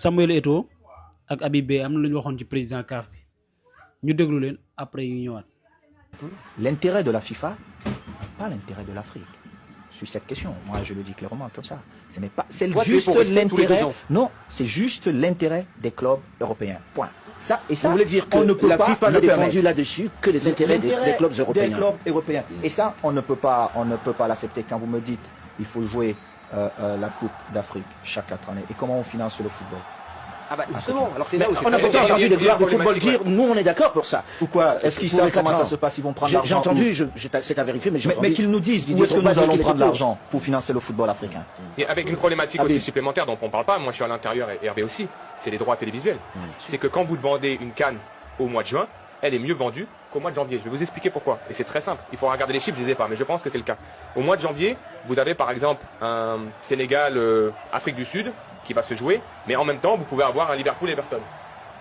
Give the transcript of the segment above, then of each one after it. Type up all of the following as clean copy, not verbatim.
Samuel Eto'o ak Habib Beye am na lu ñu waxoon ci président CAF bi ñu déglu leen après ñu ñëwaat. L'intérêt de la FIFA, pas l'intérêt de l'Afrique. Sur cette question, moi je le dis clairement comme ça. Ce n'est pas, c'est juste l'intérêt. Non, c'est juste l'intérêt des clubs européens. Point. Ça et ça. Vous voulez dire que on ne peut la pas FIFA n'a défendu là-dessus que les intérêts des clubs européens. Des clubs européens. Et ça, on ne peut pas l'accepter. Quand vous me dites, il faut jouer la Coupe d'Afrique chaque 4 années. Et comment on finance le football? Ah bah justement, alors c'est là où on n'a pas entendu des joueurs de football dire nous on est d'accord pour ça. Pourquoi? Est-ce qu'ils savent comment ça se passe? Ils vont prendre l'argent. J'ai entendu, c'est à vérifier, mais qu'ils nous disent où est-ce que nous allons prendre l'argent pour financer le football africain. Et avec une problématique aussi supplémentaire dont on ne parle pas, moi je suis à l'intérieur et Hervé aussi, c'est les droits télévisuels. C'est que quand vous vendez une CAN au mois de juin, elle est mieux vendue qu'au mois de janvier. Je vais vous expliquer pourquoi. Et c'est très simple. Il faut regarder les chiffres, je ne les ai pas, mais je pense que c'est le cas. Au mois de janvier, vous avez par exemple un Sénégal-Afrique du Sud qui va se jouer, mais en même temps, vous pouvez avoir un Liverpool-Everton.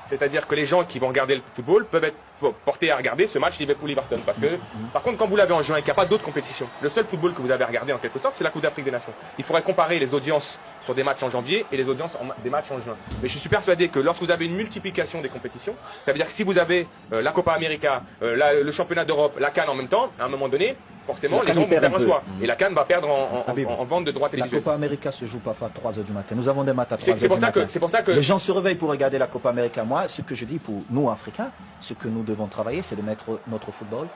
C'est-à-dire que les gens qui vont regarder le football peuvent être portés à regarder ce match Liverpool-Everton. Parce que, par contre, quand vous l'avez en juin et qu'il n'y a pas d'autres compétitions, le seul football que vous avez regardé en quelque sorte, c'est la Coupe d'Afrique des Nations. Il faudrait comparer les audiences sur des matchs en janvier et les audiences des matchs en juin. Mais je suis persuadé que lorsque vous avez une multiplication des compétitions, ça veut dire que si vous avez la Copa América, le championnat d'Europe, la CAN en même temps, à un moment donné, forcément, les gens vont faire un choix. Et la CAN va perdre en vente de droits télévisuels. La Copa América se joue parfois à 3h du matin. Nous avons des matchs à 3h du matin. C'est pour ça que les gens se réveillent pour regarder la Copa América. Moi, ce que je dis pour nous, Africains, ce que nous devons travailler, c'est de mettre notre football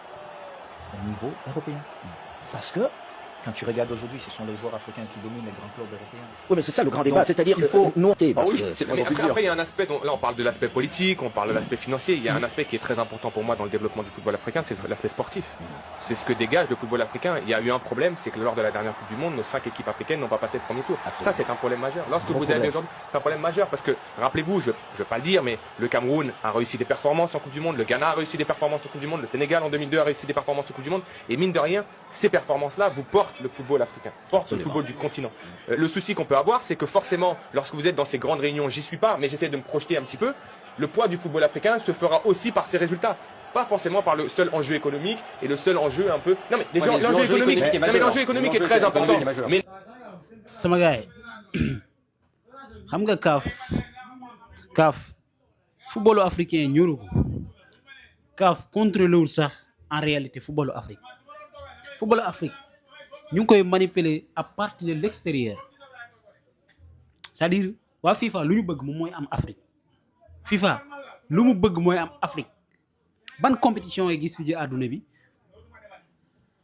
au niveau européen. Parce que, quand tu regardes aujourd'hui, ce sont les joueurs africains qui dominent les grands clubs européens. Oui, mais c'est ça le grand débat, c'est-à-dire qu'il faut nous. Mais après, il y a un aspect, là on parle de l'aspect politique, on parle de l'aspect financier, il y a un aspect qui est très important pour moi dans le développement du football africain, c'est l'aspect sportif. C'est ce que dégage le football africain. Il y a eu un problème, c'est que lors de la dernière Coupe du Monde, nos 5 équipes africaines n'ont pas passé le premier tour. Ça, c'est un problème majeur. Lorsque vous avez aujourd'hui, c'est un problème majeur parce que, rappelez-vous, je ne veux pas le dire, mais le Cameroun a réussi des performances en Coupe du Monde, le Ghana a réussi des performances en Coupe du Monde, le Sénégal en 2002 a réussi des performances en Coupe du Monde, et mine de rien, ces performances-là vous portent le football africain. Porte le football du continent. Le souci qu'on peut avoir, c'est que forcément, lorsque vous êtes dans ces grandes réunions, j'y suis pas, mais j'essaie de me projeter un petit peu, le poids du football africain se fera aussi par ses résultats. Pas forcément par le seul enjeu économique et le seul enjeu un peu... Non mais l'enjeu économique est très important. Mais... sama gars yi xam nga CAF footballu africain ñoru ko CAF contrôlé wul sax en réalité footballu Afrique ñu ngi koy manipuler à partir de l'extérieur c'est-à-dire waa FIFA lu ñu bëgg moom mooy am Afrique FIFA lu mu bëgg mooy am Afrique ban compétition yi gis fi ci àdduna bi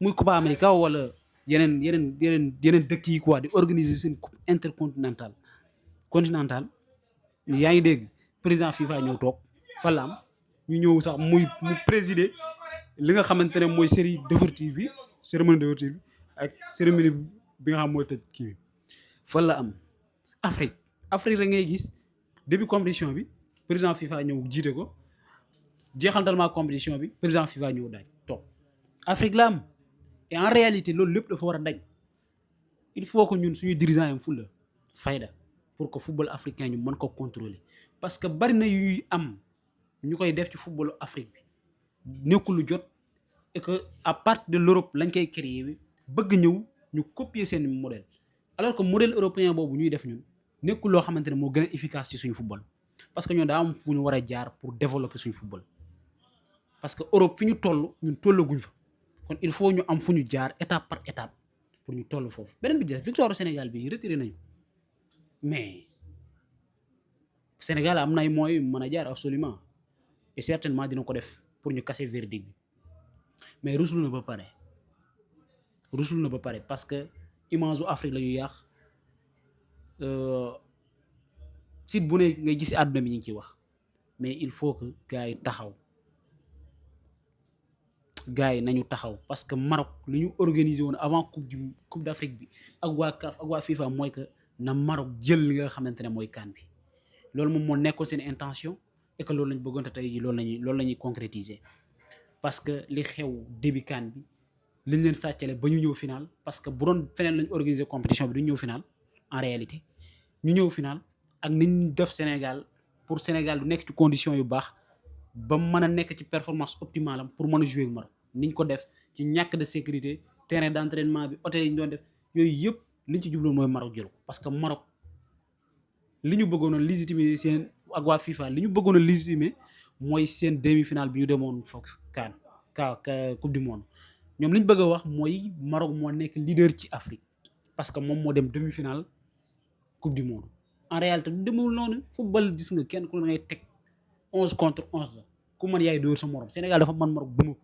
muy Copa América wala yeneen dëkk yi quoi di organiser seen coupe intercontinentale yaa ngi dégg président FIFA ñëw toog fa la am ñu ñëw sax mu présider li nga xamante ne mooy série d'ouverture bi cérémonie d'ouverture bi ak cérémonie bi nga xam mooy tëj kii bi fan la am Afrique rek ngay gis début compétition bi président FIFA ñëw jiite ko jeexantalement compétition bi président FIFA ñëw daaj toog Afrique la am et en réalité loolu lépp dafa war a dañ il faut que ñun suñu dirigeants yi am fulla fayda pour que football africain ñu mën ko contrôler parce que bari na yuy am ñu koy def ci footballu Afrique bi nekkul lu jot et que à partir de l'Europe lañ koy créer bi bëgg ñëw ñu copier seen modèle alors que modèle européen boobu ñuy def ñun nekkul loo xamante ne moo gën a efficace ci suñu football parce que ñoo daa am fu ñu war a jaar pour développer suñu football parce que Europe fi ñu toll ñun tollaguñ fa kon il faut ñu am fu ñu jaar étape par étape pour ñu toll foofu beneen bi des victoire au Sénégal bi retiré nañu mais Sénégal am na ay moyens yu mën a jaar absolument et certainement dina ko def pour ñu casser verdict bi mais rusul na ba pare parce que image u Afrique la ñuy yàq site bu ne ngay gis àdduna bi ñu ngi ciy wax mais il faut que gars yi nañu taxaw parce que Maroc lu ñu organisé woon avant coupe d'Afrique bi ak waa CAF ak waa FIFA mooy que na Maroc jël li nga xamante ne mooy CAN bi loolu moom moo nekkoon seen intention et que loolu lañ bëggoon te tey jii loolu la ñuy concrétiser parce que li xew début CAN bi liñ leen sàccale ba ñu ñëw final parce que bu doon feneen lañ organiser compétition bi du ñëw final en réalité ñu ñëw final ak niñ def Sénégal pour Sénégal du nekk ci condition yu baax ba mën a nekk ci performance optimale am pour mën a jouer ak Maroc niñ ko def ci ñàkk de sécurité terrain d'entraînement bi hôtel yi ñu doon def yooyu yëpp liñ ci jubloon mooy Maroc jël ko parce que Maroc li ñu bëggoon a légitimer seen ak waa FIFA li ñu bëggoon a légitimer mooy seen demi-finale bi ñu demoon foog CAN coupe du monde ñoom li ñu bëgg a wax mooy Maroc moo nekk leader ci Afrique parce que moom moo dem demi-finale coupe du monde en réalité du demul noonu football gis nga kenn ku ne ngay teg 11 contre 11 la ku mën yaay dóor sa morom Sénégal dafa mën Maroc duma ko